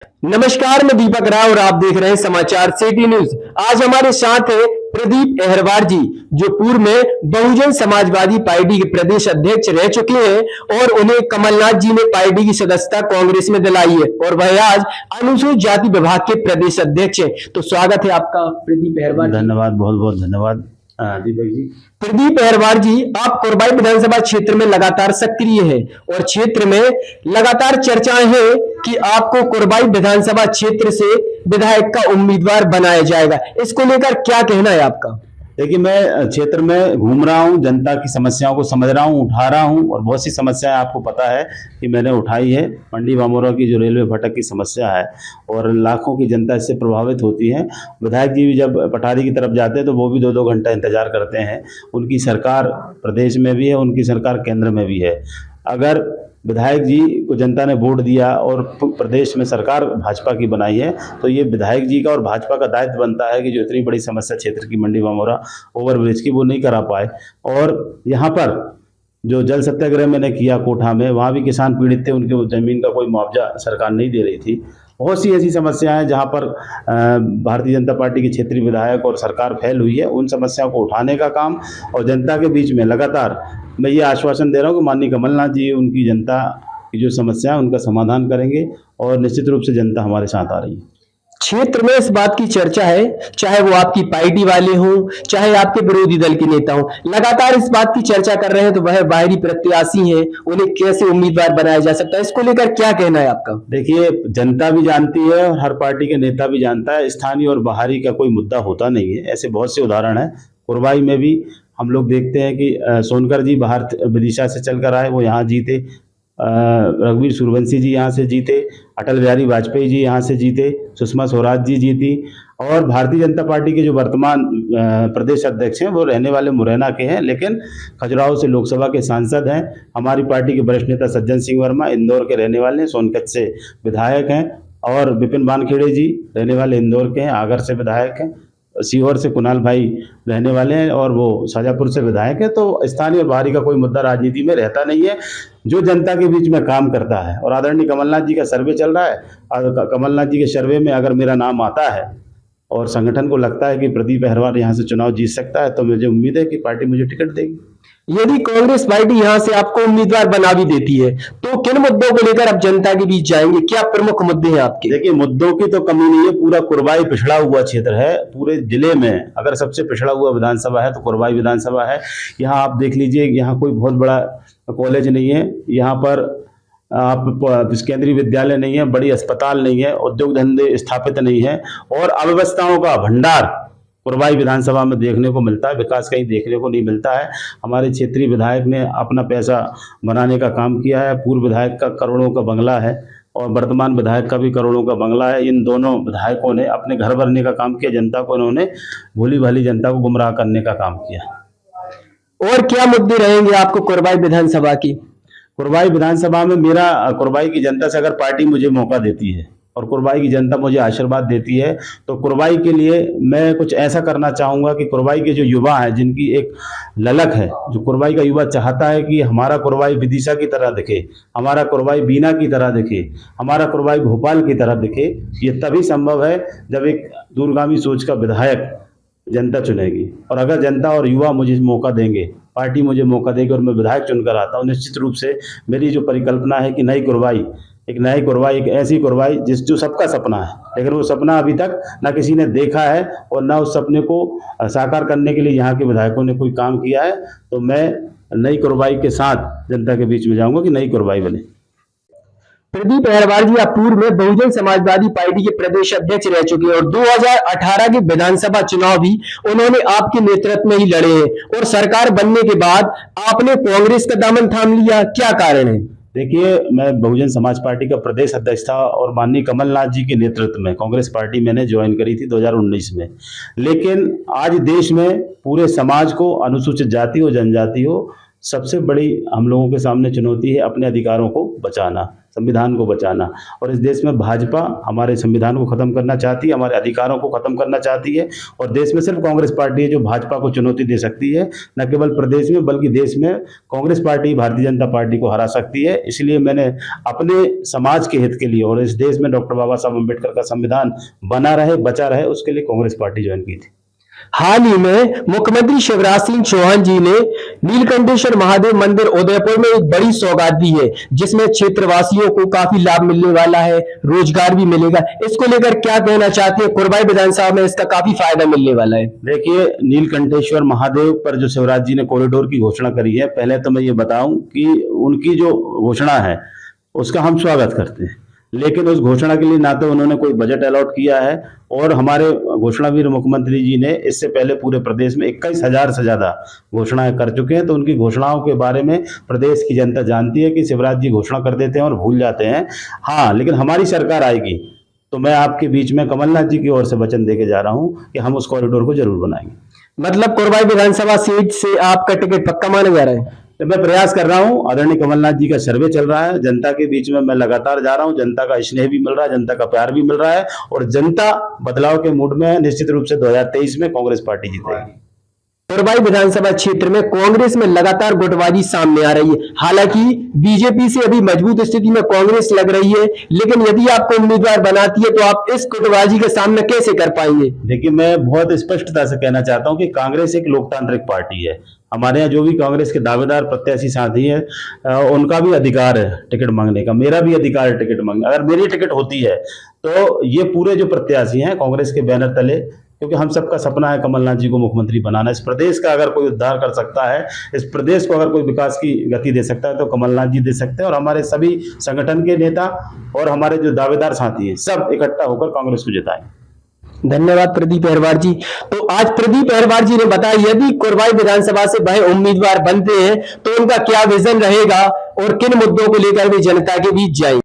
नमस्कार, मैं दीपक राव और आप देख रहे हैं समाचार सिटी न्यूज। आज हमारे साथ है प्रदीप अहरवार जी, जो पूर्व में बहुजन समाजवादी पार्टी के प्रदेश अध्यक्ष रह चुके हैं और उन्हें कमलनाथ जी ने पार्टी की सदस्यता कांग्रेस में दिलाई है और वह आज अनुसूचित जाति विभाग के प्रदेश अध्यक्ष है। तो स्वागत है आपका प्रदीप अहरवार। धन्यवाद, बहुत बहुत धन्यवाद दीपक जी। प्रदीप अहरवार जी, आप कोरबा विधानसभा क्षेत्र में लगातार सक्रिय है और क्षेत्र में लगातार चर्चाएं हैं कि आपको कोरबा विधानसभा क्षेत्र से विधायक का उम्मीदवार बनाया जाएगा। इसको लेकर क्या कहना है आपका? देखिए, मैं क्षेत्र में घूम रहा हूँ, जनता की समस्याओं को समझ रहा हूँ, उठा रहा हूँ और बहुत सी समस्याएं आपको पता है कि मैंने उठाई है। मंडी बामोरा की जो रेलवे फाटक की समस्या है और लाखों की जनता इससे प्रभावित होती है। विधायक जी भी जब पठारी की तरफ जाते हैं तो वो भी 2-2 घंटा इंतजार करते हैं। उनकी सरकार प्रदेश में भी है, उनकी सरकार केंद्र में भी है। अगर विधायक जी को जनता ने वोट दिया और प्रदेश में सरकार भाजपा की बनाई है तो ये विधायक जी का और भाजपा का दायित्व बनता है कि जो इतनी बड़ी समस्या क्षेत्र की मंडी बामोरा ओवरब्रिज की वो नहीं करा पाए। और यहाँ पर जो जल सत्याग्रह मैंने किया कोठा में, वहाँ भी किसान पीड़ित थे, उनके ज़मीन का कोई मुआवजा सरकार नहीं दे रही थी। बहुत सी ऐसी समस्याएं हैं जहाँ पर भारतीय जनता पार्टी के क्षेत्रीय विधायक और सरकार फैल हुई है। उन समस्याओं को उठाने का काम और जनता के बीच में लगातार मैं ये आश्वासन दे रहा हूँ कि माननीय कमलनाथ जी उनकी जनता की जो समस्या है उनका समाधान करेंगे और निश्चित रूप से जनता हमारे साथ आ रही है। क्षेत्र में इस बात की चर्चा है, चाहे वो आपकी पार्टी वाले हों, चाहे आपके विरोधी दल के नेता हों, लगातार इस बात की चर्चा कर रहे हैं तो वह बाहरी प्रत्याशी हैं, उन्हें कैसे उम्मीदवार बनाया जा सकता है? इसको लेकर क्या कहना है आपका? देखिए, जनता भी जानती है और हर पार्टी के नेता भी जानता है, स्थानीय और बाहरी का कोई मुद्दा होता नहीं है। ऐसे बहुत से उदाहरण हैं। कोरबाई में भी हम लोग देखते हैं कि सोनकर जी बाहर विदिशा से चलकर आए, वो यहाँ जीते। रघुवीर सूर्यवंशी जी यहाँ से जीते, अटल बिहारी वाजपेयी जी यहाँ से जीते, सुषमा स्वराज जी जीती। और भारतीय जनता पार्टी के जो वर्तमान प्रदेश अध्यक्ष हैं वो रहने वाले मुरैना के हैं, लेकिन खजुराहो से लोकसभा के सांसद हैं। हमारी पार्टी के वरिष्ठ नेता सज्जन सिंह वर्मा इंदौर के रहने वाले हैं, सोनकच्छ से विधायक हैं। और विपिन वानखेड़े जी रहने वाले इंदौर के हैं, आगर से विधायक हैं। सीहोर से कुणाल भाई रहने वाले हैं और वो शाजापुर से विधायक है। तो स्थानीय और बाहरी का कोई मुद्दा राजनीति में रहता नहीं है। जो जनता के बीच में काम करता है, और आदरणीय कमलनाथ जी का सर्वे चल रहा है, कमलनाथ जी के सर्वे में अगर मेरा नाम आता है और संगठन को लगता है कि प्रदीप अहरवार यहाँ से चुनाव जीत सकता है तो मुझे उम्मीद है कि पार्टी मुझे टिकट देगी। यदि कांग्रेस पार्टी यहां से आपको उम्मीदवार बना भी देती है तो किन मुद्दों को लेकर आप जनता के बीच जाएंगे? क्या प्रमुख मुद्दे हैं आपके? देखिए, मुद्दों की तो कमी नहीं है। पूरा कोरबाई पिछड़ा हुआ क्षेत्र है। पूरे जिले में अगर सबसे पिछड़ा हुआ विधानसभा है तो कोरबाई विधानसभा है। यहाँ आप देख लीजिए, यहाँ कोई बहुत बड़ा कॉलेज नहीं है, यहाँ पर आप केंद्रीय विद्यालय नहीं है, बड़ी अस्पताल नहीं है, उद्योग धंधे स्थापित नहीं है और अव्यवस्थाओं का भंडार कोरबाई विधानसभा में देखने को मिलता है। विकास कहीं देखने को नहीं मिलता है। हमारे क्षेत्रीय विधायक ने अपना पैसा बनाने का काम किया है। पूर्व विधायक का करोड़ों का बंगला है और वर्तमान विधायक का भी करोड़ों का बंगला है। इन दोनों विधायकों ने अपने घर भरने का काम किया, जनता को इन्होंने भोली भाली जनता को गुमराह करने का काम किया। और क्या मुद्दे रहेंगे आपको कोरबा विधानसभा की? कोरबाई विधानसभा में मेरा कोरबाई की जनता से अगर पार्टी मुझे मौका देती है और कोरबाई की जनता मुझे आशीर्वाद देती है तो कोरबाई के लिए मैं कुछ ऐसा करना चाहूँगा कि कोरबाई के जो युवा हैं, जिनकी एक ललक है, जो कोरबाई का युवा चाहता है कि हमारा कोरबाई विदिशा की तरह दिखे, हमारा कोरबाई बीना की तरह दिखे, हमारा कोरबाई भोपाल की तरह दिखे। ये तभी संभव है जब एक दूरगामी सोच का विधायक जनता चुनेगी। और अगर जनता और युवा मुझे मौका देंगे, पार्टी मुझे मौका देगी और मैं विधायक चुनकर आता हूँ, निश्चित रूप से मेरी जो परिकल्पना है कि नई कोरबाई, एक ऐसी कोरबाई जो सबका सपना है, लेकिन वो सपना अभी तक ना किसी ने देखा है और ना उस सपने को साकार करने के लिए यहाँ के विधायकों ने कोई काम किया है। तो मैं नई कोरबाई के साथ जनता के बीच में जाऊंगा कि नई कोरबाई बने। प्रदीप अहरवार जी, आप पूर्व में बहुजन समाजवादी पार्टी के प्रदेश अध्यक्ष रह चुके हैं और 2018 के विधानसभा चुनाव भी उन्होंने आपके नेतृत्व में ही लड़े हैं और सरकार बनने के बाद आपने कांग्रेस का दामन थाम लिया, क्या कारण है? देखिए, मैं बहुजन समाज पार्टी का प्रदेश अध्यक्ष था और माननीय कमलनाथ जी के नेतृत्व में कांग्रेस पार्टी मैंने ज्वाइन करी थी 2019 में। लेकिन आज देश में पूरे समाज को, अनुसूचित जाति हो, जनजाति हो, सबसे बड़ी हम लोगों के सामने चुनौती है अपने अधिकारों को बचाना, संविधान को बचाना। और इस देश में भाजपा हमारे संविधान को खत्म करना चाहती है, हमारे अधिकारों को खत्म करना चाहती है। और देश में सिर्फ कांग्रेस पार्टी है जो भाजपा को चुनौती दे सकती है, न केवल प्रदेश में बल्कि देश में कांग्रेस पार्टी भारतीय जनता पार्टी को हरा सकती है। इसलिए मैंने अपने समाज के हित के लिए और इस देश में डॉक्टर बाबा साहब अम्बेडकर का संविधान बना रहे, बचा रहे, उसके लिए कांग्रेस पार्टी ज्वाइन की थी। हाल ही में मुख्यमंत्री शिवराज सिंह चौहान जी ने नीलकंठेश्वर महादेव मंदिर उदयपुर में एक बड़ी सौगात दी है, जिसमें क्षेत्रवासियों को काफी लाभ मिलने वाला है, रोजगार भी मिलेगा। इसको लेकर क्या कहना चाहते हैं? कोरबाई विधानसभा में इसका काफी फायदा मिलने वाला है। देखिए, नीलकंठेश्वर महादेव पर जो शिवराज जी ने कॉरिडोर की घोषणा करी है, पहले तो मैं ये बताऊं कि उनकी जो घोषणा है उसका हम स्वागत करते हैं, लेकिन उस घोषणा के लिए ना तो उन्होंने कोई बजट अलॉट किया है और हमारे घोषणावीर मुख्यमंत्री जी ने इससे पहले पूरे प्रदेश में 21,000 से ज्यादा घोषणाएं कर चुके हैं। तो उनकी घोषणाओं के बारे में प्रदेश की जनता जानती है कि शिवराज जी घोषणा कर देते हैं और भूल जाते हैं। हाँ, लेकिन हमारी सरकार आएगी तो मैं आपके बीच में कमलनाथ जी की ओर से वचन देके जा रहा हूँ कि हम उस कॉरिडोर को जरूर बनाएंगे। मतलब कोरबाई विधानसभा सीट से आपका टिकट पक्का माना जा रहा है? तो मैं प्रयास कर रहा हूं, आदरणीय कमलनाथ जी का सर्वे चल रहा है, जनता के बीच में मैं लगातार जा रहा हूं, जनता का स्नेह भी मिल रहा है, जनता का प्यार भी मिल रहा है और जनता बदलाव के मूड में है। निश्चित रूप से 2023 में कांग्रेस पार्टी जीतेगी। कोरबाई विधानसभा क्षेत्र में कांग्रेस में लगातार गुटबाजी सामने आ रही है। हालांकि बीजेपी से अभी मजबूत स्थिति में कांग्रेस लग रही है, लेकिन यदि आपको उम्मीदवार बनाती है तो आप इस गुटबाजी का सामना कैसे कर पाएंगे? देखिए, मैं बहुत स्पष्टता से कहना चाहता हूं कि कांग्रेस एक लोकतांत्रिक पार्टी है। हमारे यहाँ जो भी कांग्रेस के दावेदार प्रत्याशी साथी हैं, उनका भी अधिकार है टिकट मांगने का, मेरा भी अधिकार है टिकट मांगने। अगर मेरी टिकट होती है तो ये पूरे जो प्रत्याशी हैं कांग्रेस के बैनर तले, क्योंकि हम सबका सपना है कमलनाथ जी को मुख्यमंत्री बनाना। इस प्रदेश का अगर कोई उद्धार कर सकता है, इस प्रदेश को अगर कोई विकास की गति दे सकता है तो कमलनाथ जी दे सकते हैं। और हमारे सभी संगठन के नेता और हमारे जो दावेदार साथी हैं सब इकट्ठा होकर कांग्रेस को जिताएंगे। धन्यवाद प्रदीप अहरवार जी। तो आज प्रदीप अहरवार जी ने बताया यदि कोरबाई विधानसभा से वह उम्मीदवार बनते हैं तो उनका क्या विजन रहेगा और किन मुद्दों को लेकर वे जनता के बीच जाएंगे।